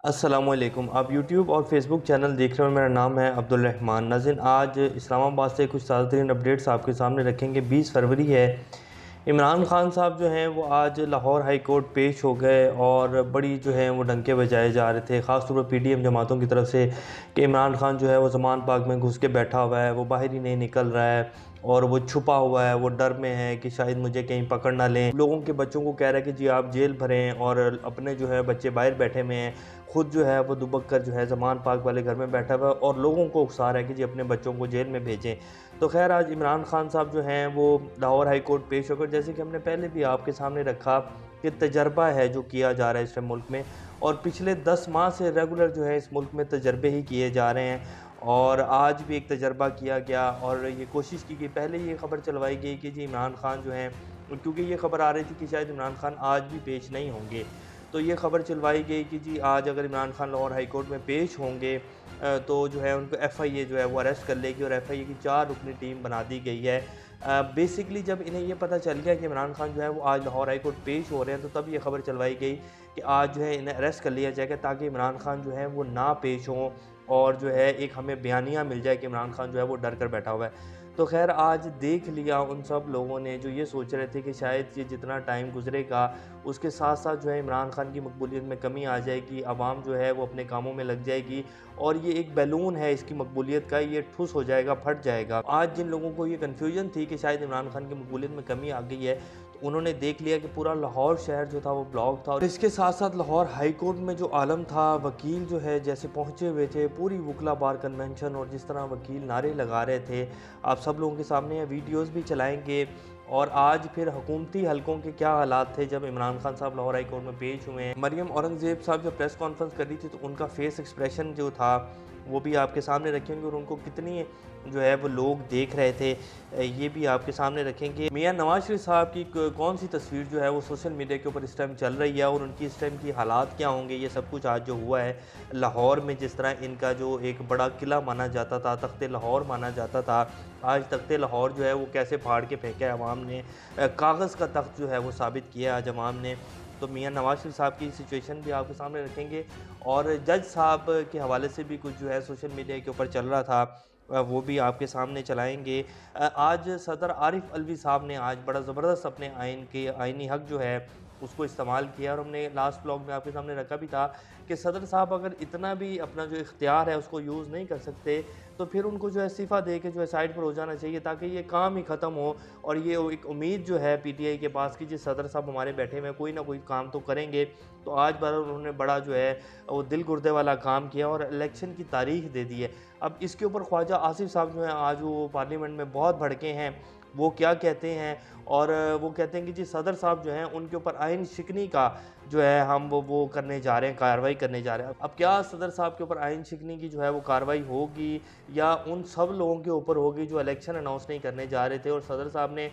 अस्सलामुअलैकुम। आप यूट्यूब और फेसबुक चैनल देख रहे हो। मेरा नाम है अब्दुल रहमान। नाज़रीन, आज इस्लामाबाद से कुछ ताज़ा तरीन अपडेट्स आपके सामने रखेंगे। 20 फरवरी है। इमरान खान साहब जो हैं वो आज लाहौर हाई कोर्ट पेश हो गए और बड़ी जो है वो डंके बजाए जा रहे थे, ख़ासतौर पर पीडीएम जमातों की तरफ से, कि इमरान खान जो है वो ज़मान पार्क में घुस के बैठा हुआ है, वो बाहर ही नहीं निकल रहा है और वो छुपा हुआ है, वो डर में है कि शायद मुझे कहीं पकड़ ना लें। लोगों के बच्चों को कह रहा है कि जी आप जेल भरें, और अपने जो है बच्चे बाहर बैठे हुए हैं, खुद जो है वो दुबक कर जो है ज़मान पार्क वाले घर में बैठा हुआ है और लोगों को उकसा रहा है कि जी अपने बच्चों को जेल में भेजें। तो खैर, आज इमरान खान साहब जो हैं वो लाहौर हाई कोर्ट पेश होकर, जैसे कि हमने पहले भी आपके सामने रखा, कि तजर्बा है जो किया जा रहा है इस टाइम मुल्क में, और पिछले 10 माह से रेगुलर जो है इस मुल्क में तजर्बे ही किए जा रहे हैं। और आज भी एक तजर्बा किया गया और ये कोशिश की गई, पहले ये खबर चलवाई गई कि जी इमरान खान जो हैं, क्योंकि ये खबर आ रही थी कि शायद इमरान खान आज भी पेश नहीं होंगे, तो ये खबर चलवाई गई कि जी आज अगर इमरान खान लाहौर हाई कोर्ट में पेश होंगे तो जो है उनको एफआईए जो है वो अरेस्ट कर लेगी, और एफआईए की 4 रुकनी टीम बना दी गई है। बेसिकली जब इन्हें ये पता चल गया कि इमरान खान जो है वो आज लाहौर हाई कोर्ट पेश हो रहे हैं, तो तब ये खबर चलवाई गई कि आज जो है इन्हें अरेस्ट कर लिया जाएगा, ताकि इमरान खान जो है वो ना पेश हों और जो है एक हमें बयानिया मिल जाए कि इमरान खान जो है वो डर कर बैठा हुआ है। तो खैर, आज देख लिया उन सब लोगों ने जो ये सोच रहे थे कि शायद ये जितना टाइम गुजरेगा उसके साथ साथ जो है इमरान खान की मकबूलियत में कमी आ जाएगी, आवाम जो है वो अपने कामों में लग जाएगी, और ये एक बैलून है इसकी मकबूलियत का, ये ठुस हो जाएगा, फट जाएगा। आज जिन लोगों को ये कन्फ्यूजन थी कि शायद इमरान खान की मकबूलियत में कमी आ गई है, तो उन्होंने देख लिया कि पूरा लाहौर शहर जो था वो ब्लॉक था, और इसके साथ साथ लाहौर हाई कोर्ट में जो आलम था, वकील जो है जैसे पहुंचे हुए थे, पूरी वकला बार कन्वेंशन, और जिस तरह वकील नारे लगा रहे थे, आप सब लोगों के सामने ये वीडियोस भी चलाएंगे। और आज फिर हुकूमती हलकों के क्या हालात थे जब इमरान खान साहब लाहौर हाई कोर्ट में पेश हुए हैं। मरियम औरंगज़ेब साहब जब प्रेस कॉन्फ्रेंस कर रही थी, तो उनका फेस एक्सप्रेशन जो था वो भी आपके सामने रखेंगे, और उनको कितनी जो है वो लोग देख रहे थे ये भी आपके सामने रखेंगे। मियां नवाज शरीफ साहब की कौन सी तस्वीर जो है वो सोशल मीडिया के ऊपर इस टाइम चल रही है, और उनकी इस टाइम की हालात क्या होंगे, ये सब कुछ आज जो हुआ है लाहौर में। जिस तरह इनका जो एक बड़ा किला माना जाता था, तख्ते लाहौर माना जाता था, आज तख्ते लाहौर जो है वो कैसे फाड़ के फेंका है अवाम ने, कागज़ का तख्त जो है वो साबित किया आज अवाम ने। तो मियां नवाज शरीफ साहब की सिचुएशन भी आपके सामने रखेंगे, और जज साहब के हवाले से भी कुछ जो है सोशल मीडिया के ऊपर चल रहा था, वो भी आपके सामने चलाएंगे। आज सदर आरिफ अलवी साहब ने आज बड़ा ज़बरदस्त अपने आइन के आइनी हक जो है उसको इस्तेमाल किया, और हमने लास्ट ब्लॉग में आपके सामने रखा भी था कि सदर साहब अगर इतना भी अपना जो इख्तियार है उसको यूज़ नहीं कर सकते, तो फिर उनको जो है इस्तीफ़ा दे के जो है साइड पर हो जाना चाहिए, ताकि ये काम ही ख़त्म हो। और ये एक उम्मीद जो है पीटीआई के पास कि जी सदर साहब हमारे बैठे हुए कोई ना कोई काम तो करेंगे, तो आज बार उन्होंने बड़ा जो है वो दिल गुर्दे वाला काम किया और इलेक्शन की तारीख दे दी है। अब इसके ऊपर ख्वाजा आसिफ साहब जो हैं आज वो पार्लियामेंट में बहुत भड़के हैं, वो क्या कहते हैं, और वो कहते हैं कि जी सदर साहब जो हैं उनके ऊपर आइन शिकनी का जो है हम वो करने जा रहे हैं, कार्रवाई करने जा रहे हैं। अब क्या सदर साहब के ऊपर आइन शिकनी की जो है वो कार्रवाई होगी, या उन सब लोगों के ऊपर होगी जो इलेक्शन अनाउंस नहीं करने जा रहे थे, और सदर साहब ने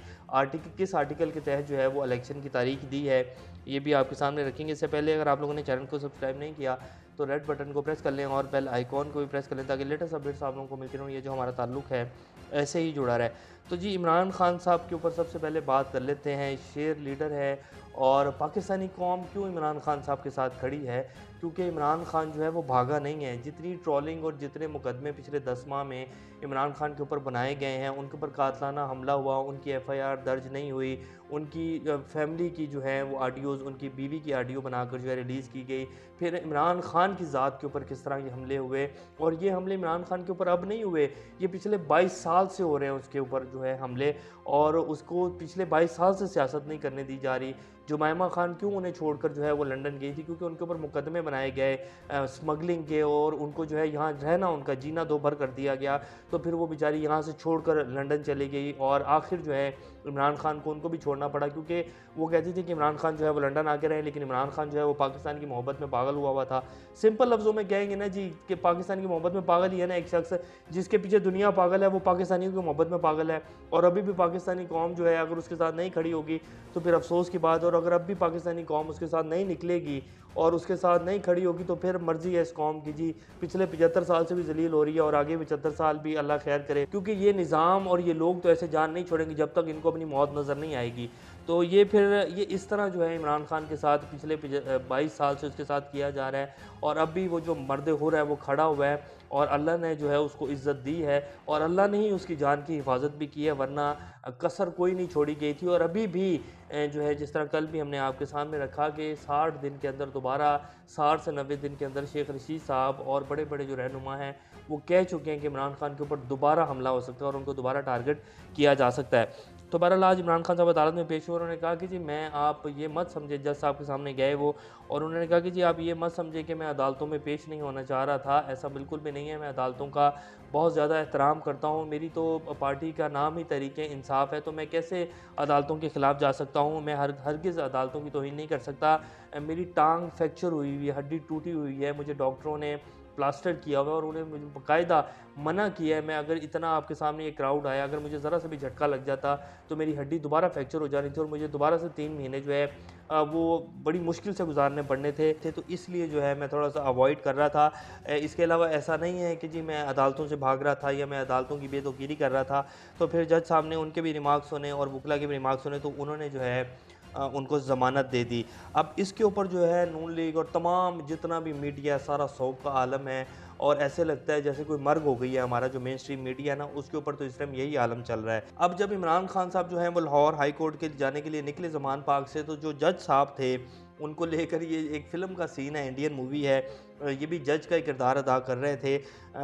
किस आर्टिकल के तहत जो है वो इलेक्शन की तारीख दी है, ये भी आपके सामने रखेंगे। इससे पहले अगर आप लोगों ने चैनल को सब्सक्राइब नहीं किया तो रेड बटन को प्रेस कर लें और बेल आइकॉन को भी प्रेस कर लें, ताकि लेटेस्ट अपडेट्स आप लोगों को मिलती रहें। ये जो हमारा ताल्लुक है ऐसे ही जुड़ा रहे। तो जी इमरान खान साहब के ऊपर सबसे पहले बात कर लेते हैं। शेर लीडर है, और पाकिस्तानी कौम क्यों इमरान खान साहब के साथ खड़ी है, क्योंकि इमरान खान जो है वो भागा नहीं है। जितनी ट्रोलिंग और जितने मुकदमे पिछले 10 माह में इमरान खान के ऊपर बनाए गए हैं, उनके ऊपर कातलाना हमला हुआ, उनकी एफआईआर दर्ज नहीं हुई, उनकी फैमिली की जो है वो ऑडियोज़, उनकी बीवी की ऑडियो बनाकर जो है रिलीज़ की गई। फिर इमरान खान की ज़ात के ऊपर किस तरह के हमले हुए, और ये हमले इमरान खान के ऊपर अब नहीं हुए, ये पिछले 22 साल से हो रहे हैं उसके ऊपर जो है हमले, और उसको पिछले 22 साल से सियासत नहीं करने दी जा रही। जुमैमा खान क्यों उन्हें छोड़कर जो है वो लंदन गई थी, क्योंकि उनके ऊपर मुकदमे बनाए गए स्मगलिंग के, और उनको जो है यहाँ रहना, उनका जीना दो भर कर दिया गया, तो फिर वो बेचारी यहाँ से छोड़कर लंदन चली गई, और आखिर जो है इमरान खान को उनको भी छोड़ना पड़ा, क्योंकि वो कहती थी कि इमरान खान जो है वो लंदन आके रहे, लेकिन इमरान खान जो है वो पाकिस्तान की मोहब्बत में पागल हुआ था। सिंपल लफ्ज़ों में कहेंगे ना जी कि पाकिस्तान की मोहब्बत में पागल ही है ना एक शख्स, जिसके पीछे दुनिया पागल है, वो पाकिस्तानियों की मोहब्बत में पागल है, और अभी भी पाकिस्तानी कौम जो है अगर उसके साथ नहीं खड़ी होगी तो फिर अफसोस की बात। और अगर अब भी पाकिस्तानी कौम उसके साथ नहीं निकलेगी और उसके साथ नहीं खड़ी होगी, तो फिर मर्जी है इस कौम की जी, पिछले 75 साल से भी जलील हो रही है और आगे 75 साल भी अल्लाह खैर करे, क्योंकि ये निज़ाम और ये लोग तो ऐसे जान नहीं छोड़ेंगे जब तक इनको अपनी मौत नज़र नहीं आएगी। तो ये फिर ये इस तरह जो है इमरान खान के साथ पिछले 22 साल से उसके साथ किया जा रहा है, और अब भी वो जो मर्द हो रहा है वो खड़ा हुआ है, और अल्लाह ने जो है उसको इज़्ज़त दी है, और अल्लाह ने ही उसकी जान की हिफाजत भी की है, वरना कसर कोई नहीं छोड़ी गई थी। और अभी भी जो है जिस तरह कल भी हमने आपके सामने रखा कि 60 दिन के अंदर दोबारा 60 से 90 दिन के अंदर शेख रशीद साहब और बड़े बड़े जो रहनुमा हैं वो कह चुके हैं कि इमरान खान के ऊपर दोबारा हमला हो सकता है और उनको दोबारा टारगेट किया जा सकता है। तो बहरहाल आज इमरान खान साहब अदालत में पेश हुए, उन्होंने कहा कि जी मैं, आप ये मत समझे, जज साहब के सामने गए वो, और उन्होंने कहा कि जी आप ये मत समझे कि मैं अदालतों में पेश नहीं होना चाह रहा था, ऐसा बिल्कुल भी नहीं है। मैं अदालतों का बहुत ज़्यादा एहतराम करता हूँ, मेरी तो पार्टी का नाम ही तहरीक इंसाफ है, तो मैं कैसे अदालतों के ख़िलाफ़ जा सकता हूँ। मैं हरगिज़ अदालतों की तौहीन नहीं कर सकता। मेरी टांग फ्रैक्चर हुई हुई है, हड्डी टूटी हुई है, मुझे डॉक्टरों ने प्लास्टर किया हुआ है, और उन्हें मुझे बाकायदा मना किया है। मैं अगर इतना आपके सामने ये क्राउड आया, अगर मुझे ज़रा सा भी झटका लग जाता तो मेरी हड्डी दोबारा फ्रैक्चर हो जानी थी, और मुझे दोबारा से 3 महीने जो है वो बड़ी मुश्किल से गुजारने पड़ने थे। तो इसलिए जो है मैं थोड़ा सा अवॉइड कर रहा था। इसके अलावा ऐसा नहीं है कि जी मैं अदालतों से भाग रहा था या मैं अदालतों की बेदखीरी कर रहा था। तो फिर जज साहब ने उनके भी रिमार्क्स सुने और वकला के भी रिमार्क्स सुने, तो उन्होंने जो है उनको ज़मानत दे दी। अब इसके ऊपर जो है नून लीग और तमाम जितना भी मीडिया, सारा सौंफ का आलम है, और ऐसे लगता है जैसे कोई मर्ग हो गई है। हमारा जो मेन स्ट्रीम मीडिया है ना, उसके ऊपर तो इस टाइम यही आलम चल रहा है। अब जब इमरान खान साहब जो हैं वो लाहौर हाई कोर्ट के जाने के लिए निकले ज़मान पार्क से, तो जो जज साहब थे उनको लेकर, ये एक फ़िल्म का सीन है, इंडियन मूवी है, ये भी जज का ही किरदार अदा कर रहे थे,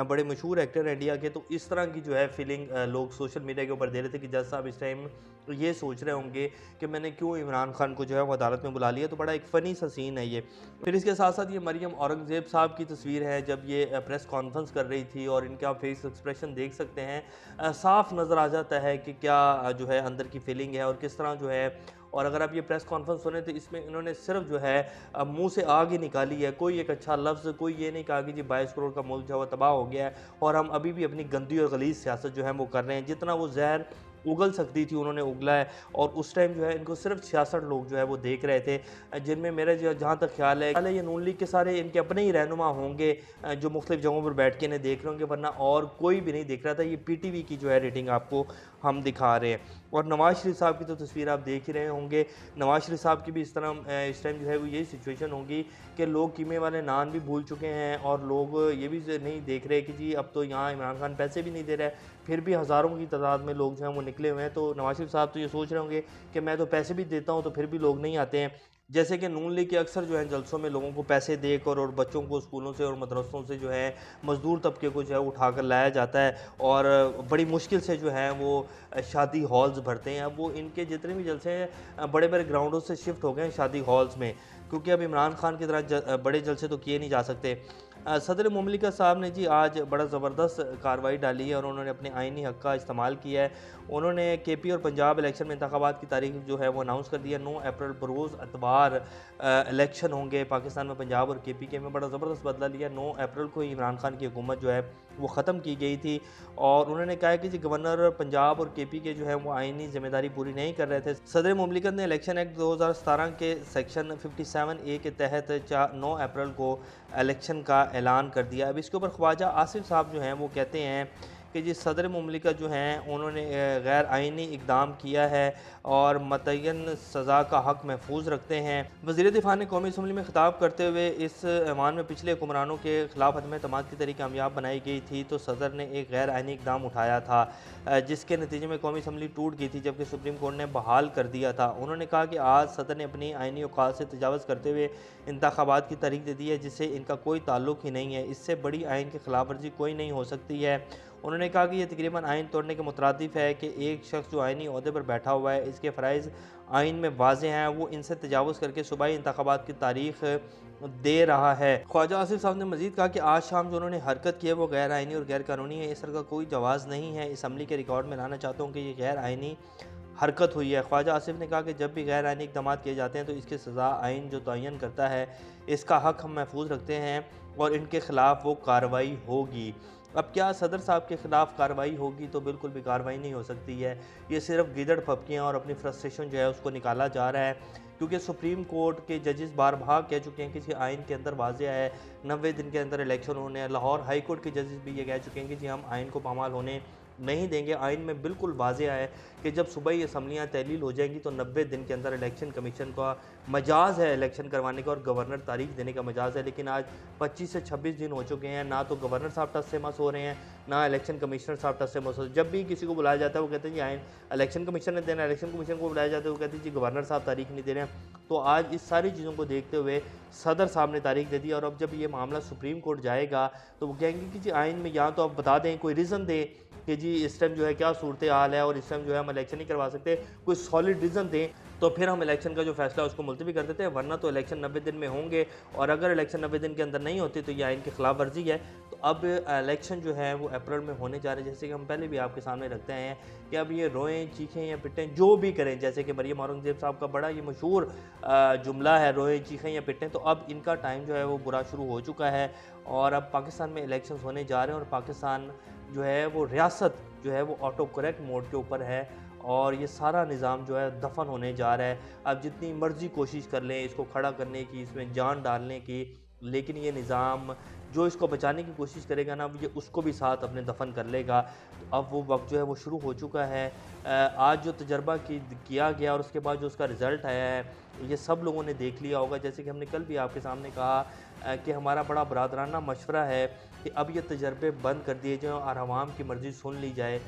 बड़े मशहूर एक्टर हैं इंडिया के। तो इस तरह की जो है फीलिंग लोग सोशल मीडिया के ऊपर दे रहे थे कि जज साहब इस टाइम ये सोच रहे होंगे कि मैंने क्यों इमरान खान को जो है वो अदालत में बुला लिया। तो बड़ा एक फ़नी सा सीन है ये। फिर इसके साथ साथ ये मरियम औरंगज़ेब साहब की तस्वीर है जब ये प्रेस कॉन्फ्रेंस कर रही थी, और इनके आप फेस एक्सप्रेशन देख सकते हैं। साफ़ नज़र आ जाता है कि क्या जो है अंदर की फीलिंग है और किस तरह जो है। और अगर आप ये प्रेस कॉन्फ्रेंस सुने तो इसमें इन्होंने सिर्फ जो है मुंह से आग ही निकाली है, कोई एक अच्छा लफ्ज़, कोई ये नहीं कहा कि जी 22 करोड़ का मुल्क जो है तबाह हो गया है और हम अभी भी अपनी गंदी और गलीज़ सियासत जो है वो कर रहे हैं। जितना वो जहर उगल सकती थी उन्होंने उगला है, और उस टाइम जो है इनको सिर्फ 66 लोग जो है वो देख रहे थे, जिनमें मेरा जो जहाँ तक ख्याल है ये नून लीग के सारे इनके अपने ही रहनुमा होंगे जो मुख्तलिफ जगहों पर बैठ के इन्हें देख रहे होंगे, वरना और कोई भी नहीं देख रहा था। ये PTV की जो है रेटिंग आपको हम दिखा रहे हैं। और नवाज़ शरीफ साहब की तो तस्वीर आप देख ही रहे होंगे। नवाज़ शरीफ साहब की भी इस तरह इस टाइम जो है वो यही सिचुएशन होगी कि लोग कीमे वाले नान भी भूल चुके हैं, और लोग ये भी नहीं देख रहे कि जी अब तो यहाँ इमरान खान पैसे भी नहीं दे रहा है, फिर भी हज़ारों की तादाद में लोग जो हैं वो निकले हुए हैं। तो नवाज़ शरीफ साहब तो ये सोच रहे होंगे कि मैं तो पैसे भी देता हूँ तो फिर भी लोग नहीं आते हैं। जैसे कि नून लीग के अक्सर जो है जलसों में लोगों को पैसे देकर और बच्चों को स्कूलों से और मदरसों से जो है मज़दूर तबके को जो है उठाकर लाया जाता है, और बड़ी मुश्किल से जो है वो शादी हॉल्स भरते हैं। अब वो इनके जितने भी जलसे हैं बड़े बड़े ग्राउंडों से शिफ्ट हो गए हैं शादी हॉल्स में, क्योंकि अब इमरान खान की तरह बड़े जलसे तो किए नहीं जा सकते। सदर मुमलिका साहब ने जी आज बड़ा ज़बरदस्त कार्रवाई डाली है, और उन्होंने अपने आइनी हक़ का इस्तेमाल किया है। उन्होंने KP और पंजाब इलेक्शन में इंतखाबात की तारीख जो है वो अनाउंस कर दिया। 9 अप्रैल बरोज़ एतवार इलेक्शन होंगे पाकिस्तान में, पंजाब और KP के में बड़ा ज़बरदस्त बदला लिया। 9 अप्रैल को ही इमरान खान की हुकूमत जो है वो ख़त्म की गई थी, और उन्होंने कहा कि जी गवर्नर पंजाब और KP के जो है वो आइनी ज़िम्मेदारी पूरी नहीं कर रहे थे। सदर मुमलिकत ने इलेक्शन एक्ट 2017 के सेक्शन 57A के तहत 9 अप्रैल को इलेक्शन का ऐलान कर दिया। अब इसके ऊपर ख्वाजा आसिफ साहब जो हैं वो कहते हैं कि जी सदर मुमलिकत जो हैं उन्होंने गैर आइनी इक़दाम किया है और मतयन सज़ा का हक़ महफूज रखते हैं। वज़ीर दिफ़ा ने कौमी असम्बली में खिताब करते हुए इस ऐवान में पिछले हुक्मरानों के खिलाफ अदम एतमाद की तहरीक कामयाब बनाई गई थी, तो सदर ने एक गैर आइनी इक़दाम उठाया था, जिसके नतीजे में कौमी असम्बली टूट गई थी, जबकि सुप्रीम कोर्ट ने बहाल कर दिया था। उन्होंने कहा कि आज सदर ने अपनी आइनी औकात से तजावज़ करते हुए इंतखाबात की तारीख दे दी है, जिससे इनका कोई ताल्लुक ही नहीं है। इससे बड़ी आइन की खिलाफ वर्जी कोई नहीं हो सकती है। उन्होंने कहा कि यह तकरीबन आइन तोड़ने के मुतरादिफ है कि एक शख्स जो आइनी ओहदे पर बैठा हुआ है, इसके फ़राइज़ आइन में वाज़े हैं, वो इनसे तजावुज़ करके सूबाई इंतखाबात की तारीख दे रहा है। ख्वाजा आसिफ साहब ने मज़ीद कहा कि आज शाम जो उन्होंने हरकत की है वो गैर आइनी और गैर कानूनी है, इस तरह का कोई जवाज़ नहीं है। असम्बली के रिकॉर्ड में लाना चाहता हूँ कि ये गैर आइनी हरकत हुई है। ख्वाजा आसिफ ने कहा कि जब भी गैर आइनी इक़दाम किए जाते हैं तो इसकी सज़ा आइन जो तयन करता है, इसका हक़ हम महफूज रखते हैं और इनके ख़िलाफ़ वो कार्रवाई होगी। अब क्या सदर साहब के ख़िलाफ़ कार्रवाई होगी? तो बिल्कुल भी कार्रवाई नहीं हो सकती है। ये सिर्फ गिदड़ फपकियाँ और अपनी फ्रस्ट्रेशन जो है उसको निकाला जा रहा है, क्योंकि सुप्रीम कोर्ट के जजेस बार बार कह चुके हैं कि इसी आइन के अंदर वाज़े है 90 दिन के अंदर इलेक्शन होने हैं। लाहौर हाई कोर्ट के जजेस भी ये कह चुके हैं कि जी हम आइन को पामाल होने नहीं देंगे। आइन में बिल्कुल वाज़ेह है कि जब सुबह ही असम्बलियाँ तहलील हो जाएंगी तो 90 दिन के अंदर इलेक्शन कमीशन का मजाज़ है इलेक्शन करवाने का और गवर्नर तारीख देने का मजाज़ है। लेकिन आज 25 से 26 दिन हो चुके हैं, ना तो गवर्नर साहब टस से मस हो रहे हैं, ना इलेक्शन कमिश्नर साहब टस से मस हो। जब भी किसी को बुलाया जाता है वो कहते हैं जी आइन इलेक्शन कमीशन ने देना, इलेक्शन कमीशन को बुलाया जाता है वो कहते हैं जी गवर्नर साहब तारीख नहीं दे रहे हैं। तो आज इस सारी चीज़ों को देखते हुए सदर साहब ने तारीख दे दी और अब जब ये मामला सुप्रीम कोर्ट जाएगा तो वो कहेंगे कि जी आइन में या तो आप बता दें, कोई रीज़न दें कि जी इस टाइम जो है क्या सूरत हाल है और इस टाइम जो है हम इलेक्शन नहीं करवा सकते, कोई सॉलिड रीज़न दें तो फिर हम इलेक्शन का जो फैसला है उसको मुलतवी कर देते हैं, वरना तो इलेक्शन 90 दिन में होंगे और अगर इलेक्शन 90 दिन के अंदर नहीं होती तो ये आइन की खिलाफ वर्जी है। तो अब इलेक्शन जो है वो अप्रैल में होने जा रहे हैं, जैसे कि हम पहले भी आपके सामने रखते हैं कि अब ये रोएं चीखें या पिटें जो भी करें, जैसे कि मरियम औरंगज़ेब साहब का बड़ा ये मशहूर जुमला है रोएं चीखें या पिटें, तो अब इनका टाइम जो है वो बुरा शुरू हो चुका है और अब पाकिस्तान में इलेक्शन होने जा रहे हैं और पाकिस्तान जो है वो रियासत जो है वो ऑटो करेक्ट मोड के ऊपर है और ये सारा निज़ाम जो है दफन होने जा रहा है। अब जितनी मर्ज़ी कोशिश कर लें इसको खड़ा करने की, इसमें जान डालने की, लेकिन ये निज़ाम जो इसको बचाने की कोशिश करेगा ना ये उसको भी साथ अपने दफन कर लेगा। तो अब वो वक्त जो है वो शुरू हो चुका है। आज जो तजर्बा किया गया और उसके बाद जो उसका रिज़ल्ट आया है ये सब लोगों ने देख लिया होगा। जैसे कि हमने कल भी आपके सामने कहा कि हमारा बड़ा बरादराना मशवरा है कि अब ये तजर्बे बंद कर दिए जाएँ और आवाम की मर्ज़ी सुन ली जाए,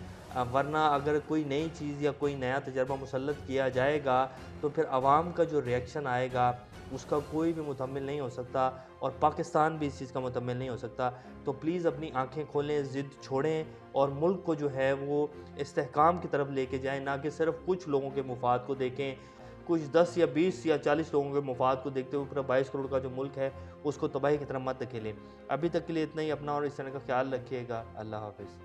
वरना अगर कोई नई चीज़ या कोई नया तजर्बा मुसल्लत किया जाएगा तो फिर आवाम का जो रिएक्शन आएगा उसका कोई भी मुतहम्मिल नहीं हो सकता और पाकिस्तान भी इस चीज़ का मुतहम्मिल नहीं हो सकता। तो प्लीज़ अपनी आँखें खोलें, ज़िद छोड़ें और मुल्क को जो है वो इस्तेहकाम की तरफ लेके जाएँ, ना कि सिर्फ कुछ लोगों के मुफाद को देखें, कुछ 10 या 20 या 40 लोगों के मुफाद को देखते हुए पूरा 22 करोड़ का जो मुल्क है उसको तबाही की तरफ मत धकेलें। अभी तक के लिए इतना ही। अपना और इस तरह का ख्याल रखिएगा। अल्लाह हाफ़िज़।